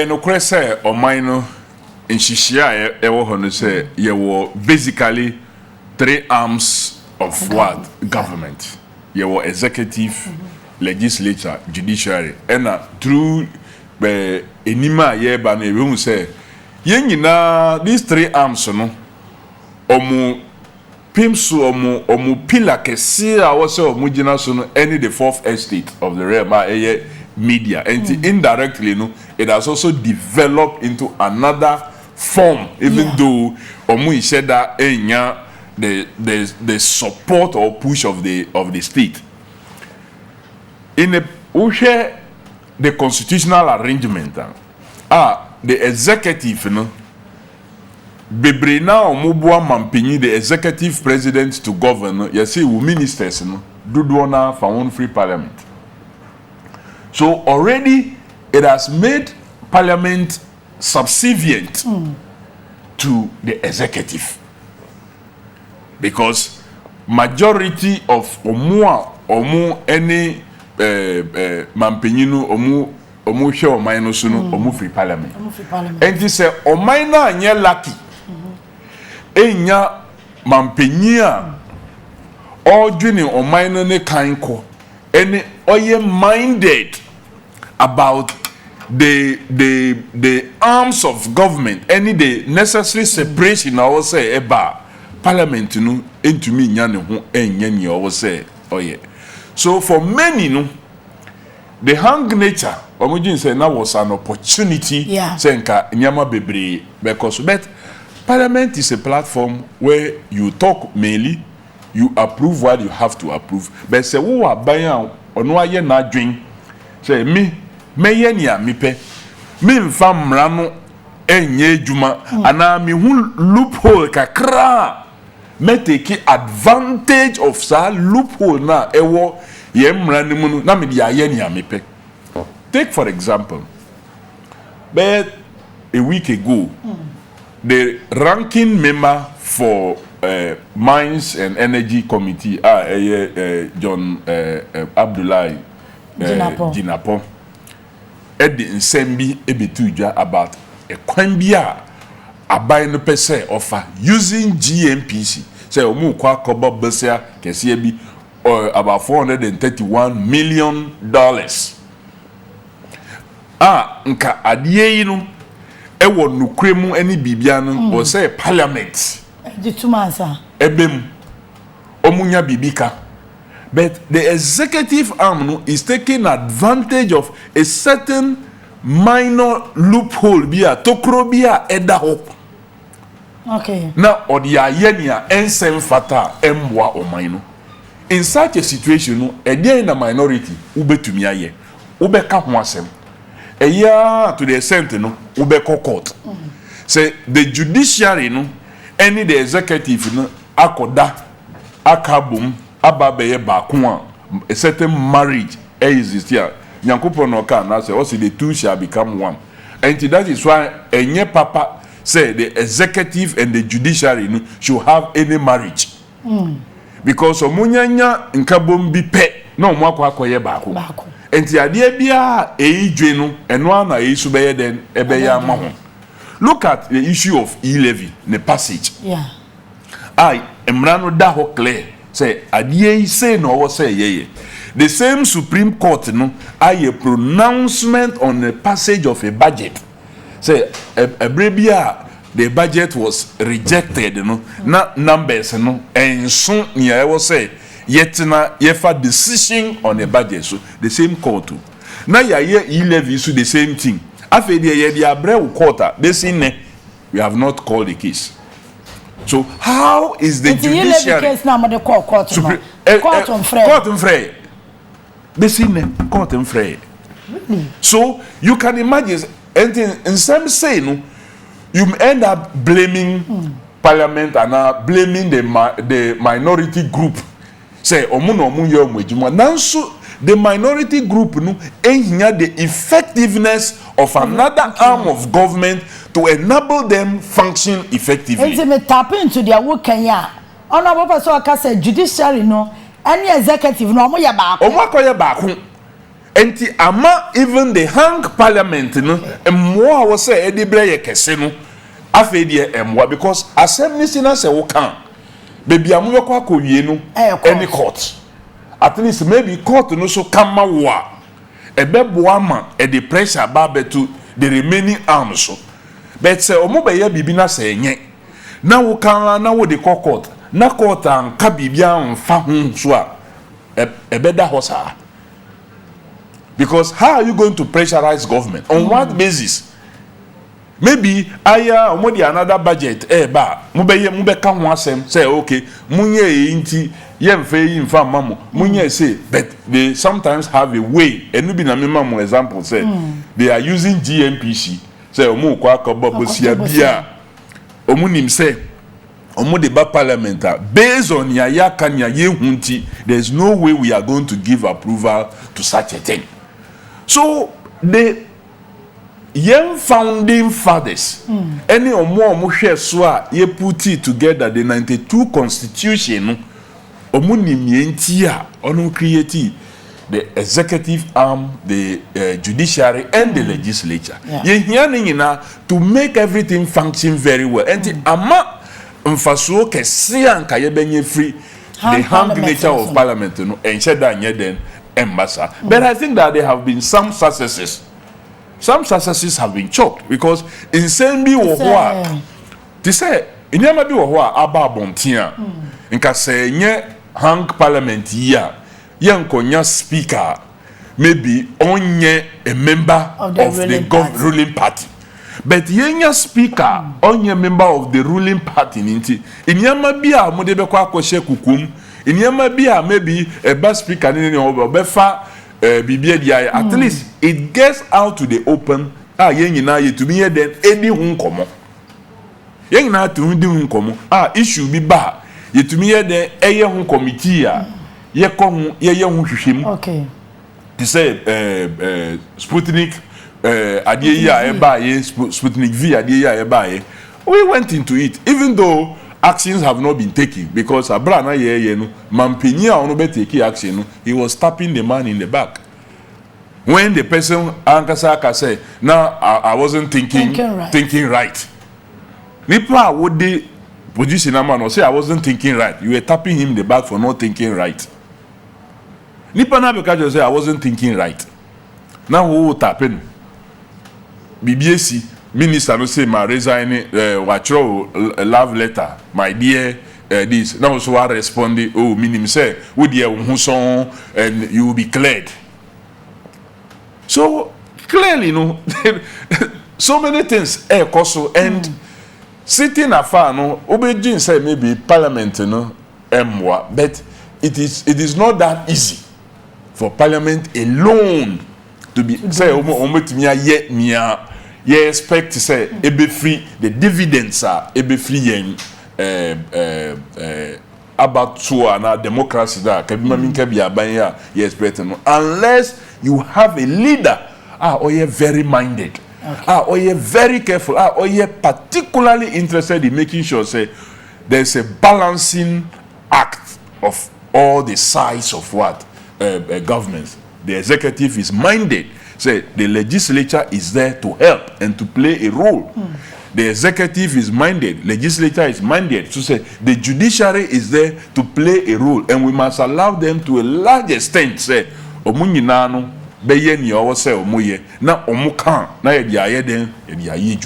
no kwese oman no nhihia ewo ho no say ye wo basically three arms of what government. Ye wo executive, legislature, judiciary. And through enima ye ba na we say ye nyina these three arms no omu pimsu omu pillar kesi a wo say omu gina so no any the fourth estate of the realm media and indirectly no it has also developed into another form even though omu isheda enya the support or push of the state in the the constitutional arrangement the executive no bebre na omubua mampinyi the executive president to govern you see ministers no dodo na for one free parliament. So already it has made parliament subservient to the executive. Because majority of omu any mampenyinu omu hwe oman so no omu free parliament. And this say oman na anye lucky. Enya mampenya odwini oman no ne kanko any oye minded about the arms of government any the necessary separation I will say eba parliament no entumi nya ne ho enye ne I will say oye. So for many no the hang nature omujin say na was an opportunity say nka nyama bebre because but parliament is a platform where you talk mainly you approve what you have to approve but say wo aban Onua ye na adwen say me ye nia mepe me mfa mra no enye adwuma ana me hu loophole kakra me take advantage of sa loophole na ewo ye mra ni mu no na me dia ye nia mepe. Take for example but a week ago the ranking member for Mines and Energy Committee John Abdullahi Jinapo Edi Nsembi Ebetuja about a kwambia abai no pese offer using GMPC say omu kwa kobo besia kesi bi about $431 million nka adie yi no ewo nukremu ani bibia no o say parliament Jitumasa. Ebem omunya bibika. But the executive arm is taking advantage of a certain minor loophole bia tokro bia edaho. Okay. Now odia yenia ensem fata emwa omaino. In such a situation no in a minority ubetumi aye. Ubeka ho asem. Eya to the extent no ubeko court. Say the judiciary no any the executive no akoda akabum ababeye bakon a certain marriage exists here nyankopon no ka na say also the two shall become one and that is why enye papa say the executive and the judiciary no should have any marriage because omunyanya nkabom bi pe na omo akoye bako enti ade bia eidwe no eno na yesu beye den ebeye amaho. Look at the issue of e-levy, the passage. Yeah. Emrano daho clear. Say, adie say no say ye. The same Supreme Court no, a pronouncement on the passage of a budget. Say, a brebia, the budget was rejected, no, not numbers, no, and soon I will say, yet na yefa decision on the budget. So the same court too. Now ye e-levy so the same thing. After the quarter, we have not called the case. So how is the judiciary case now the court court on frey? Court on frey. So you can imagine in some say no, you end up blaming parliament and blaming the minority group. Say nanso the minority group no enya the effectiveness of another arm of government to enable them function effectively. Enti me tap into their work Kenya. Honorable Pastor Aka said judiciary no any executive no omo ye baako. Omo akoye baako. enti ama even the hang parliament no emmoa wo say edibre ye kese no afi de emmoa because assembly sina se wo kan baby amu be kwa akowie no any court at least maybe court no so kama wo a ebeboa ma e the pressure ba beto the remaining arms so but say omo be ya bibi na se enye na wo kan na wo de court na court an ka bibia mfa ho so a ebeda hosa. Because how are you going to pressurize government? On what basis? Maybe aya omodi another budget mube kan ho asem say okay munye inti yemfe yimfa mamo munye say but they sometimes have a way enu bi na me mamo example say they are using GMPC say omu kwa akobo sia bia omunim say omu de ba parliament based on ya kanya yehunti there's no way we are going to give approval to such a thing. So the young founding fathers, any or more share so ye put it together the 92 constitution, onu create the executive arm, the judiciary, and the legislature. Ye here to make everything function very well. And ama mfaso kesian kaye benye free the hand nature of parliament no ensheda nye den embasa. But I think that there have been some successes. Some successes have been choked because in Sembi Wohua, they say, in Yamabi Wohua, Abba Bontia, in Kasenye hang parliament year, young Konya speaker, maybe onye a member of the ruling party. But yenya speaker, onye member of the ruling party, in Yamabia, Modebekwa Koshe Kukum, in Yamabia, maybe a best speaker in Befa. At least it gets out to the open. To be here then any hunkomo. Yen na to hundi hunkomo. Issue be ba. Ye to me here then eye hun committee ye kon ye hun hwehwem. Okay. To say Sputnik adie ya e ba ye Sputnik V adie ya e ba ye. We went into it even though actions have not been taken because Abrana ye no mampenia ono be take action no he was tapping the man in the back when the person ankasaka say now I wasn't thinking right. Nipa would the position a man or say I wasn't thinking right, you were tapping him in the back for not thinking right. Nipa na because you say I wasn't thinking right, now who tapping BBC minister no say my resign a love letter my dear this now so I responded oh minim say we dear who and you will be cleared. So clearly no so many things koso and sitting afar no obejin say maybe parliament no emwa but it is not that easy for parliament alone to be say ometimi aye mia. You expect to say ebe free the dividends are ebe free yen about to an democracy that you expect unless you have a leader or you're very minded or you're very careful or you're particularly interested in making sure say there's a balancing act of all the sides of what governments. The executive is minded. Say the legislature is there to help and to play a role. The executive is minded, legislature is minded. So say the judiciary is there to play a role, and we must allow them to a large extent. Say omunyinano beye ni owo say omoye na omukan na ye dia ye den ye dia ye